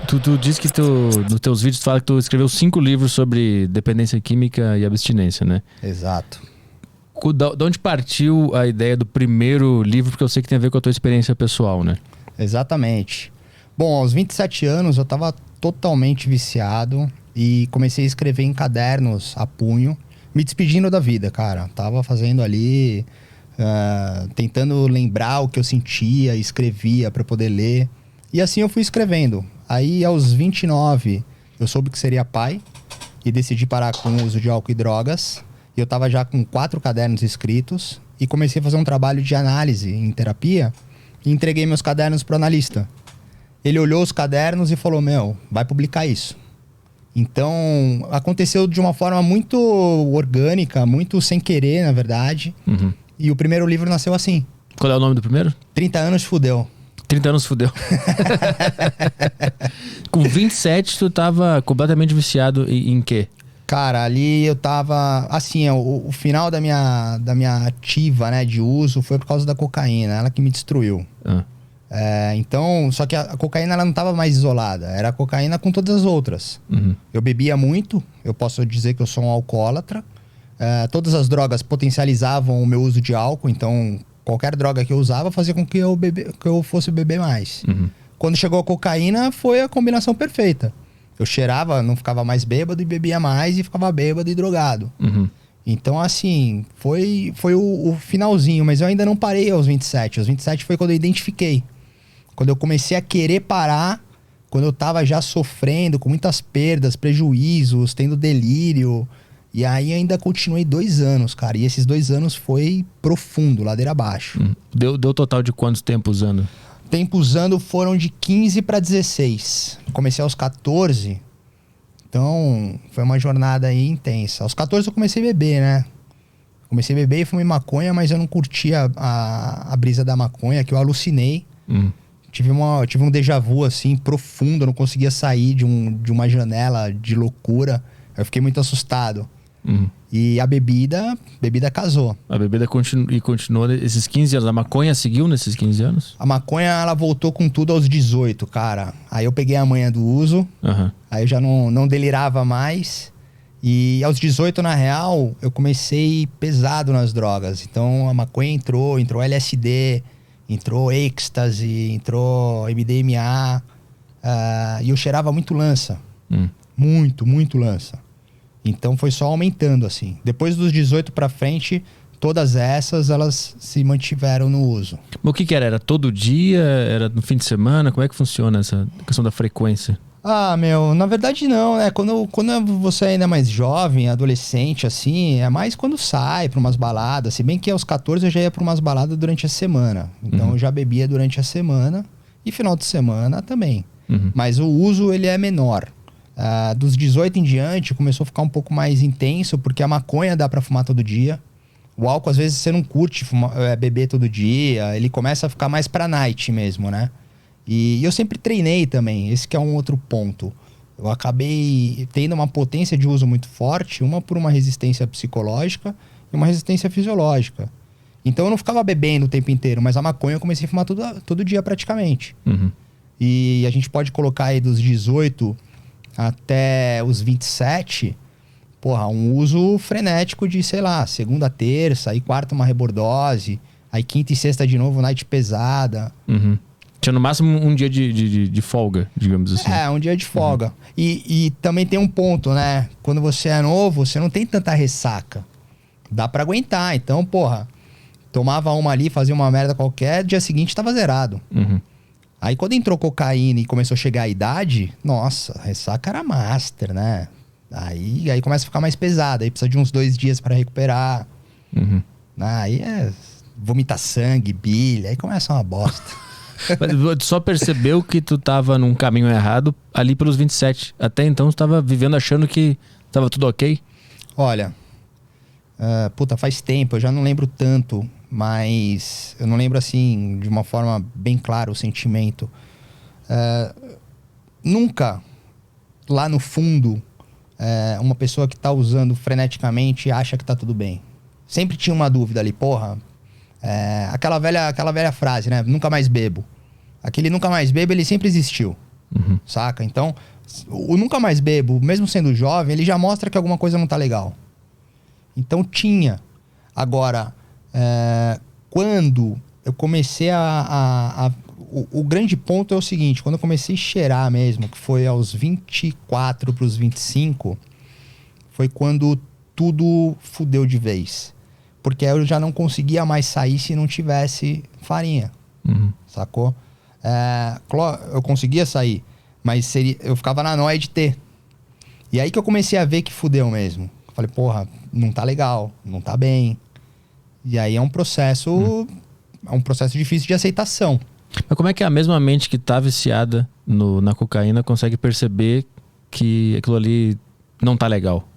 Tu disse que nos teus vídeos tu fala que tu escreveu 5 livros sobre dependência química e abstinência, né? Exato. De onde partiu a ideia do primeiro livro? Porque eu sei que tem a ver com a tua experiência pessoal, né? Exatamente. Bom, aos 27 anos eu estava totalmente viciado e comecei a escrever em cadernos a punho, me despedindo da vida, cara. Tava fazendo ali, tentando lembrar o que eu sentia, escrevia para poder ler. E assim eu fui escrevendo. Aí aos 29 eu soube que seria pai e decidi parar com o uso de álcool e drogas. E eu tava já com 4 cadernos escritos e comecei a fazer um trabalho de análise em terapia e entreguei meus cadernos pro analista. Ele olhou os cadernos e falou, vai publicar isso. Então, aconteceu de uma forma muito orgânica, muito sem querer, na verdade. Uhum. E o primeiro livro nasceu assim. Qual é o nome do primeiro? 30 anos fudeu. 30 anos fudeu. Com 27, tu tava completamente viciado em quê? Cara, ali eu tava... Assim, o final da minha ativa, né, de uso foi por causa da cocaína. Ela que me destruiu. Então, só que a cocaína ela não tava mais isolada. Era a cocaína com todas as outras. Uhum. Eu bebia muito. Eu posso dizer que eu sou um alcoólatra. Todas as drogas potencializavam o meu uso de álcool. Então, qualquer droga que eu usava fazia com que eu fosse beber mais. Uhum. Quando chegou a cocaína, foi a combinação perfeita. Eu cheirava, não ficava mais bêbado e bebia mais e ficava bêbado e drogado. Uhum. Então, assim, foi o finalzinho, mas eu ainda não parei aos 27. Aos 27 foi quando eu identifiquei. Quando eu comecei a querer parar, quando eu tava já sofrendo, com muitas perdas, prejuízos, tendo delírio. E aí ainda continuei 2 anos, cara. E esses 2 anos foi profundo, ladeira abaixo. Deu total de quanto tempo usando? Tempo usando foram de 15 para 16. Comecei aos 14. Então, foi uma jornada aí intensa. Aos 14 eu comecei a beber, né? Comecei a beber e fumei maconha, mas eu não curtia a brisa da maconha, que eu alucinei. Tive um déjà vu, assim, profundo. Eu não conseguia sair de uma janela de loucura. Eu fiquei muito assustado. E a bebida casou. A bebida continuou esses 15 anos. A maconha seguiu nesses 15 anos? A maconha, ela voltou com tudo aos 18, cara. Aí eu peguei a manha do uso. Uhum. Aí eu já não delirava mais. E aos 18, na real, eu comecei pesado nas drogas. Então a maconha entrou LSD, entrou êxtase, entrou MDMA. E eu cheirava muito lança. Muito lança. Então foi só aumentando, assim. Depois dos 18 pra frente, todas essas, elas se mantiveram no uso. Mas o que era? Era todo dia? Era no fim de semana? Como é que funciona essa questão da frequência? Na verdade não, né? Quando você ainda é mais jovem, adolescente, assim, é mais quando sai pra umas baladas. Se bem que aos 14 eu já ia pra umas baladas durante a semana. Então eu já bebia durante a semana e final de semana também. Mas o uso, ele é menor. Dos 18 em diante começou a ficar um pouco mais intenso, porque a maconha dá pra fumar todo dia. O álcool, às vezes, você não curte beber todo dia. Ele começa a ficar mais pra night mesmo, né? E eu sempre treinei também. Esse que é um outro ponto. Eu acabei tendo uma potência de uso muito forte, uma por uma resistência psicológica e uma resistência fisiológica. Então eu não ficava bebendo o tempo inteiro, mas a maconha eu comecei a fumar todo dia praticamente. E a gente pode colocar aí dos 18 até os 27, um uso frenético de, sei lá, segunda a terça, aí quarta uma rebordose, aí quinta e sexta de novo, night pesada. Tinha no máximo um dia de folga, digamos assim. Um dia de folga. E também tem um ponto, né? Quando você é novo, você não tem tanta ressaca. Dá pra aguentar. Então, tomava uma ali, fazia uma merda qualquer, dia seguinte tava zerado. Aí quando entrou cocaína e começou a chegar a idade, nossa, a ressaca era master, né? Aí começa a ficar mais pesado, aí precisa de uns 2 dias pra recuperar. Aí é vomitar sangue, bilha, aí começa uma bosta. Mas tu só percebeu que tu tava num caminho errado ali pelos 27. Até então tu tava vivendo achando que tava tudo ok? Olha, faz tempo, eu já não lembro tanto. Mas eu não lembro, assim, de uma forma bem clara o sentimento. Nunca, lá no fundo, uma pessoa que tá usando freneticamente acha que tá tudo bem. Sempre tinha uma dúvida ali, aquela velha frase, né? Nunca mais bebo. Aquele nunca mais bebo, ele sempre existiu. saca? Então, o Nunca Mais Bebo, mesmo sendo jovem, ele já mostra que alguma coisa não tá legal. Então tinha. Agora, quando eu comecei o grande ponto é o seguinte, quando eu comecei a cheirar mesmo, que foi aos 24 pros 25, foi quando tudo fudeu de vez. Porque eu já não conseguia mais sair se não tivesse farinha. Sacou? Eu conseguia sair, mas eu ficava na noia de ter. E aí que eu comecei a ver que fudeu mesmo. Eu falei, porra, não tá legal, não tá bem. E aí é um processo difícil de aceitação. Mas como é que a mesma mente que tá viciada na cocaína consegue perceber que aquilo ali não tá legal?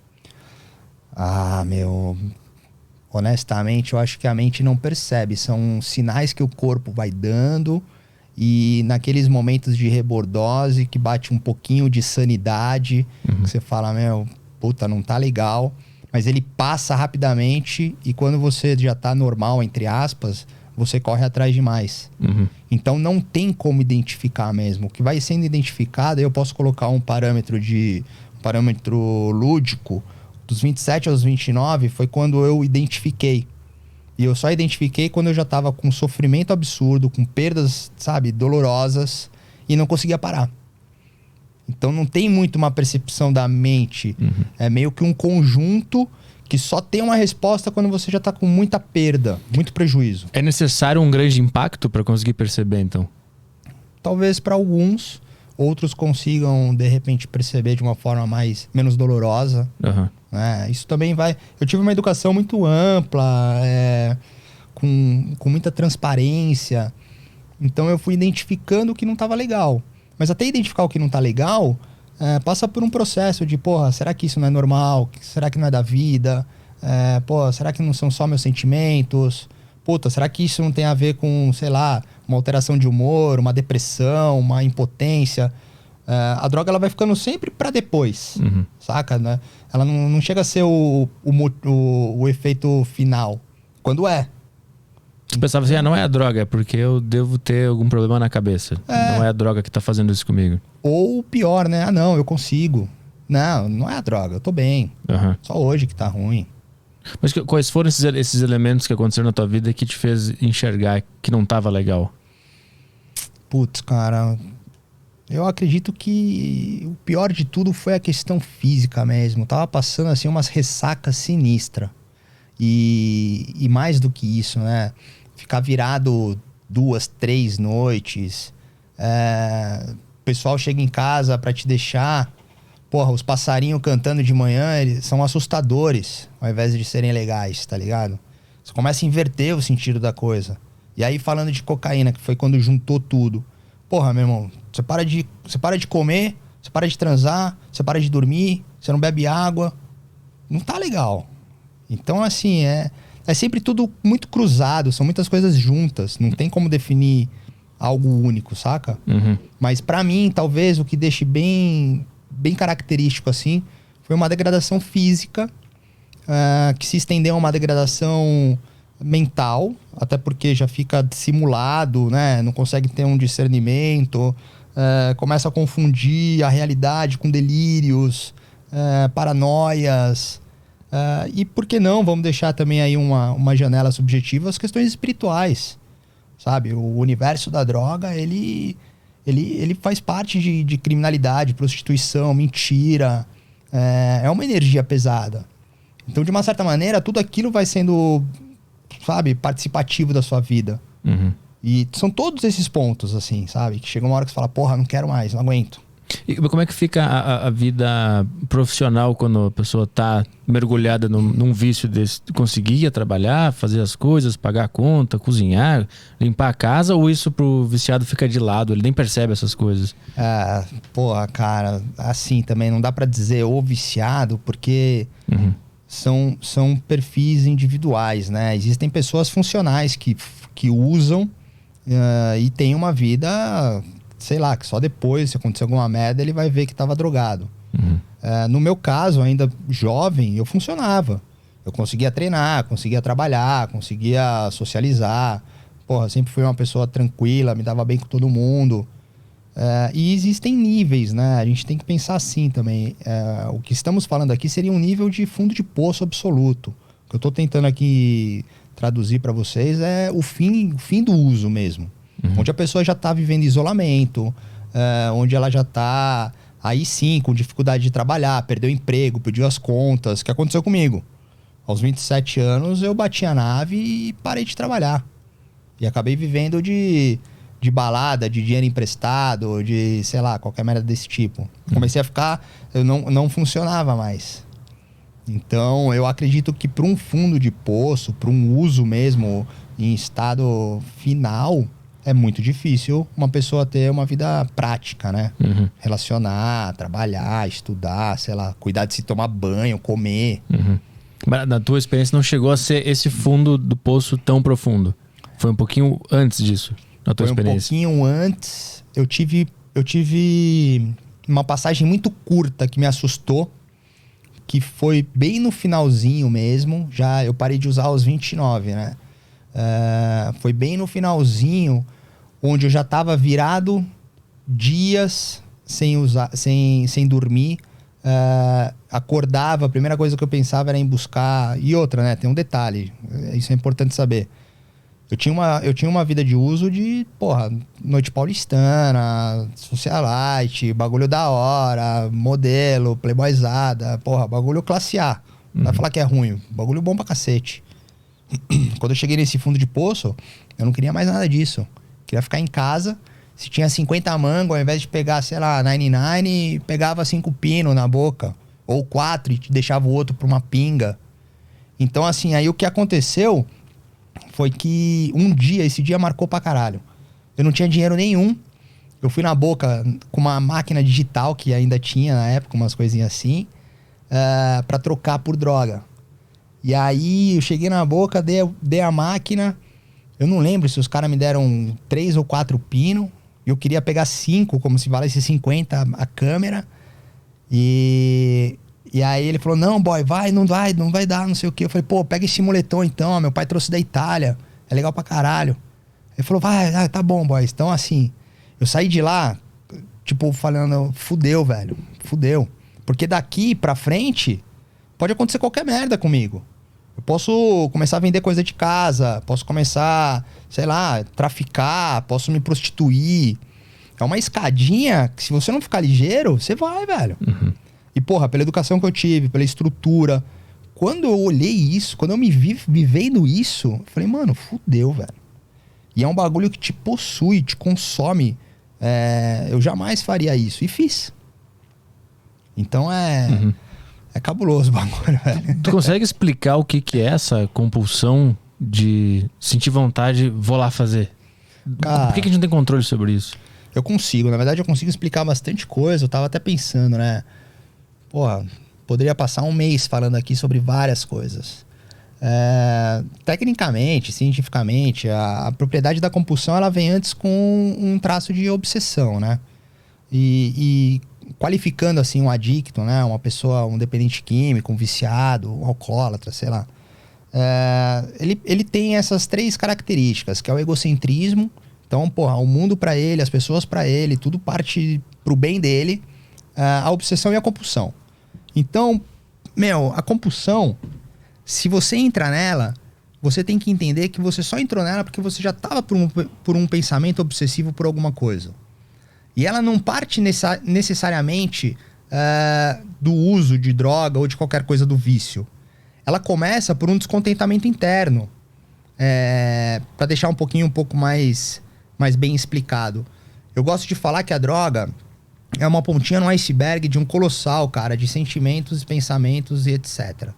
Honestamente, eu acho que a mente não percebe. São sinais que o corpo vai dando e naqueles momentos de rebordose que bate um pouquinho de sanidade, que você fala, puta, não tá legal. Mas ele passa rapidamente e quando você já tá normal, entre aspas, você corre atrás de mais. Então não tem como identificar mesmo. O que vai sendo identificado, eu posso colocar um parâmetro lúdico, dos 27 aos 29, foi quando eu identifiquei. E eu só identifiquei quando eu já tava com sofrimento absurdo, com perdas, sabe, dolorosas, e não conseguia parar. Então não tem muito uma percepção da mente. É meio que um conjunto que só tem uma resposta quando você já tá com muita perda, muito prejuízo. É necessário um grande impacto para conseguir perceber, então? Talvez para alguns, outros consigam, de repente, perceber de uma forma menos dolorosa. Isso também vai... Eu tive uma educação muito ampla, com muita transparência. Então eu fui identificando o que não estava legal. Mas até identificar o que não tá legal, passa por um processo de, porra, será que isso não é normal? Será que não é da vida? Será que não são só meus sentimentos? Puta, será que isso não tem a ver com, sei lá, uma alteração de humor, uma depressão, uma impotência? A droga, ela vai ficando sempre pra depois, saca? Né? Ela não chega a ser o efeito final. Quando é. Você pensava assim, não é a droga, é porque eu devo ter algum problema na cabeça. Não é a droga que tá fazendo isso comigo. Ou pior, né? Não, eu consigo. Não é a droga, eu tô bem. Só hoje que tá ruim. Mas quais foram esses elementos que aconteceram na tua vida que te fez enxergar que não tava legal? Putz, cara, eu acredito que o pior de tudo foi a questão física mesmo. Eu tava passando assim umas ressacas sinistras. E mais do que isso, né? Ficar virado 2, 3 noites. O pessoal chega em casa pra te deixar. Porra, os passarinhos cantando de manhã, eles são assustadores, ao invés de serem legais, tá ligado? Você começa a inverter o sentido da coisa. E aí, falando de cocaína, que foi quando juntou tudo. Porra, meu irmão, você para de comer, você para de transar, você para de dormir, você não bebe água. Não tá legal. Então, assim, é sempre tudo muito cruzado, são muitas coisas juntas. Não tem como definir algo único, saca? Mas pra mim, talvez, o que deixe bem característico, assim, foi uma degradação física, que se estendeu a uma degradação mental, até porque já fica simulado, né? Não consegue ter um discernimento, começa a confundir a realidade com delírios, paranoias... e por que não, vamos deixar também aí uma janela subjetiva, as questões espirituais, sabe? O universo da droga, ele faz parte de criminalidade, prostituição, mentira, é uma energia pesada. Então, de uma certa maneira, tudo aquilo vai sendo, sabe, participativo da sua vida. E são todos esses pontos, assim, sabe? Que chega uma hora que você fala, porra, não quero mais, não aguento. E como é que fica a vida profissional quando a pessoa tá mergulhada num vício desse? Conseguia trabalhar, fazer as coisas, pagar a conta, cozinhar, limpar a casa, ou isso pro viciado fica de lado, ele nem percebe essas coisas? Porra, cara, assim também não dá pra dizer o viciado, porque são perfis individuais, né? Existem pessoas funcionais que usam e tem uma vida... sei lá, que só depois, se acontecer alguma merda, ele vai ver que estava drogado. No meu caso, ainda jovem, eu funcionava. Eu conseguia treinar, conseguia trabalhar, conseguia socializar. Porra, sempre fui uma pessoa tranquila, me dava bem com todo mundo. E existem níveis, né? A gente tem que pensar assim também. O que estamos falando aqui seria um nível de fundo de poço absoluto. O que eu estou tentando aqui traduzir para vocês é o fim do uso mesmo. Onde a pessoa já está vivendo isolamento, onde ela já está, aí sim, com dificuldade de trabalhar, perdeu o emprego, perdeu as contas. O que aconteceu comigo? Aos 27 anos eu bati a nave e parei de trabalhar. E acabei vivendo de balada, de dinheiro emprestado, de, sei lá, qualquer merda desse tipo. Comecei a ficar... Eu não funcionava mais. Então, eu acredito que para um fundo de poço, para um uso mesmo em estado final, é muito difícil uma pessoa ter uma vida prática, né? Relacionar, trabalhar, estudar, sei lá, cuidar de se tomar banho, comer. Mas na tua experiência não chegou a ser esse fundo do poço tão profundo? Foi um pouquinho antes disso, na tua experiência? Foi um pouquinho antes. Eu tive uma passagem muito curta que me assustou, que foi bem no finalzinho mesmo. Já eu parei de usar aos 29, né? Foi bem no finalzinho, onde eu já estava virado dias sem dormir. Acordava, a primeira coisa que eu pensava era em buscar... E outra, né? Tem um detalhe, isso é importante saber. Eu tinha uma vida de uso de, noite paulistana, socialite, bagulho da hora, modelo, playboyzada, bagulho classe A. Não vai falar que é ruim, bagulho bom pra cacete. Quando eu cheguei nesse fundo de poço, eu não queria mais nada disso. Queria ficar em casa. Se tinha 50 mango, ao invés de pegar, sei lá, 99, pegava 5 pinos na boca. Ou 4 e deixava o outro pra uma pinga. Então, assim, aí o que aconteceu... foi que esse dia marcou pra caralho. Eu não tinha dinheiro nenhum. Eu fui na Boca com uma máquina digital que ainda tinha na época, umas coisinhas assim, pra trocar por droga. E aí eu cheguei na Boca, dei a máquina. Eu não lembro se os caras me deram 3 ou 4 pinos. Eu queria pegar 5, como se valesse 50 a câmera. E aí ele falou, não, boy, não vai dar, não sei o quê. Eu falei, pega esse moletom então, ó, meu pai trouxe da Itália, é legal pra caralho. Ele falou, tá bom, boy. Então, assim, eu saí de lá, tipo, falando, fudeu, velho, fudeu. Porque daqui pra frente, pode acontecer qualquer merda comigo. Eu posso começar a vender coisa de casa, posso começar, sei lá, traficar, posso me prostituir. É uma escadinha que se você não ficar ligeiro, você vai, velho. E, pela educação que eu tive, pela estrutura. Quando eu olhei isso, quando eu me vi vivendo isso, eu falei, mano, fudeu, velho. E é um bagulho que te possui, te consome. Eu jamais faria isso. E fiz. Então é cabuloso o bagulho, velho. Tu consegue explicar o que é essa compulsão de sentir vontade, vou lá fazer? Cara, por que a gente não tem controle sobre isso? Eu consigo. Na verdade, eu consigo explicar bastante coisa. Eu tava até pensando, né? Poderia passar um mês falando aqui sobre várias coisas. Tecnicamente, cientificamente, a propriedade da compulsão ela vem antes com um traço de obsessão, né? E qualificando assim um adicto, né? Uma pessoa, um dependente químico, um viciado, um alcoólatra, sei lá. Ele tem essas 3 características, que é o egocentrismo. Então, o mundo pra ele, as pessoas pra ele, tudo parte pro bem dele. A obsessão e a compulsão. Então, a compulsão, se você entra nela, você tem que entender que você só entrou nela porque você já estava por um pensamento obsessivo por alguma coisa. E ela não parte necessariamente do uso de droga ou de qualquer coisa do vício. Ela começa por um descontentamento interno. Para deixar um pouco mais bem explicado. Eu gosto de falar que a droga é uma pontinha no iceberg de um colossal, cara, de sentimentos, pensamentos e etc.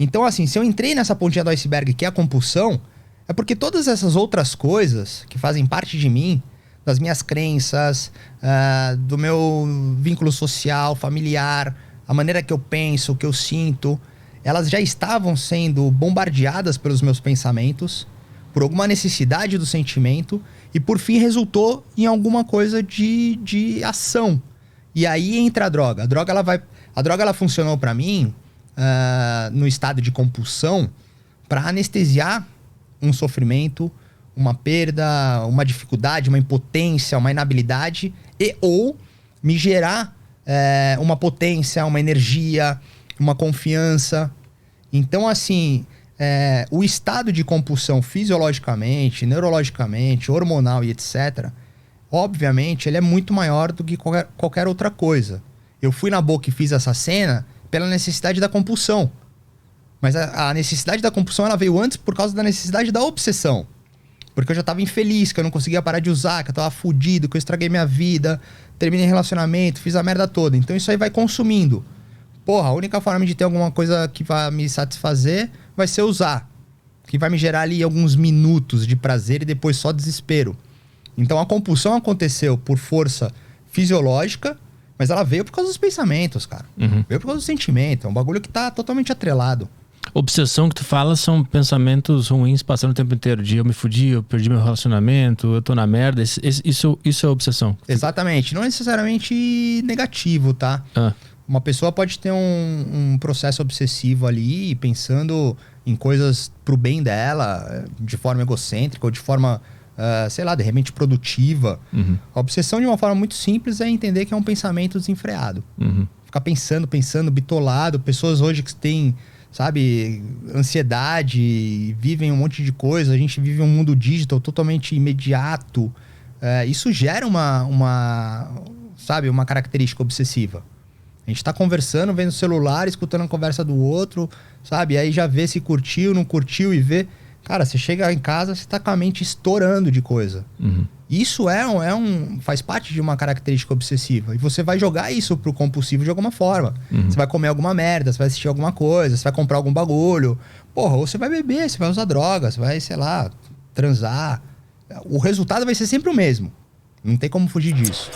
Então, assim, se eu entrei nessa pontinha do iceberg, que é a compulsão, é porque todas essas outras coisas que fazem parte de mim, das minhas crenças, do meu vínculo social, familiar, a maneira que eu penso, o que eu sinto, elas já estavam sendo bombardeadas pelos meus pensamentos, por alguma necessidade do sentimento, e por fim resultou em alguma coisa de ação. E aí entra a droga. A droga ela funcionou para mim no estado de compulsão para anestesiar um sofrimento, uma perda, uma dificuldade, uma impotência, uma inabilidade. ou me gerar uma potência, uma energia, uma confiança. Então, assim, o estado de compulsão fisiologicamente, neurologicamente, hormonal e etc., obviamente, ele é muito maior do que qualquer outra coisa. Eu fui na boca e fiz essa cena pela necessidade da compulsão. Mas a necessidade da compulsão ela veio antes por causa da necessidade da obsessão. Porque eu já tava infeliz, que eu não conseguia parar de usar, que eu tava fudido, que eu estraguei minha vida, terminei relacionamento, fiz a merda toda. Então isso aí vai consumindo. Porra, a única forma de ter alguma coisa que vai me satisfazer vai ser usar. Que vai me gerar ali alguns minutos de prazer e depois só desespero. Então a compulsão aconteceu por força fisiológica, mas ela veio por causa dos pensamentos, cara. Veio por causa do sentimento. É um bagulho que tá totalmente atrelado. Obsessão que tu fala são pensamentos ruins passando o tempo inteiro. De eu me fudi, eu perdi meu relacionamento, eu tô na merda. Isso é obsessão. Exatamente. Não necessariamente negativo, tá? Uma pessoa pode ter um processo obsessivo ali, pensando em coisas pro bem dela, de forma egocêntrica ou de forma... sei lá, de repente produtiva. A obsessão, de uma forma muito simples, é entender que é um pensamento desenfreado. Ficar pensando, bitolado. Pessoas hoje que têm, sabe, ansiedade, vivem um monte de coisa. A gente vive um mundo digital totalmente imediato. Isso gera uma característica obsessiva. A gente tá conversando, vendo o celular, escutando a conversa do outro, sabe? Aí já vê se curtiu, não curtiu e vê... Cara, você chega em casa, você tá com a mente estourando de coisa. Isso faz parte de uma característica obsessiva. E você vai jogar isso pro compulsivo de alguma forma. Você vai comer alguma merda, você vai assistir alguma coisa, você vai comprar algum bagulho. Porra, ou você vai beber, você vai usar drogas, você vai, sei lá, transar. O resultado vai ser sempre o mesmo. Não tem como fugir disso.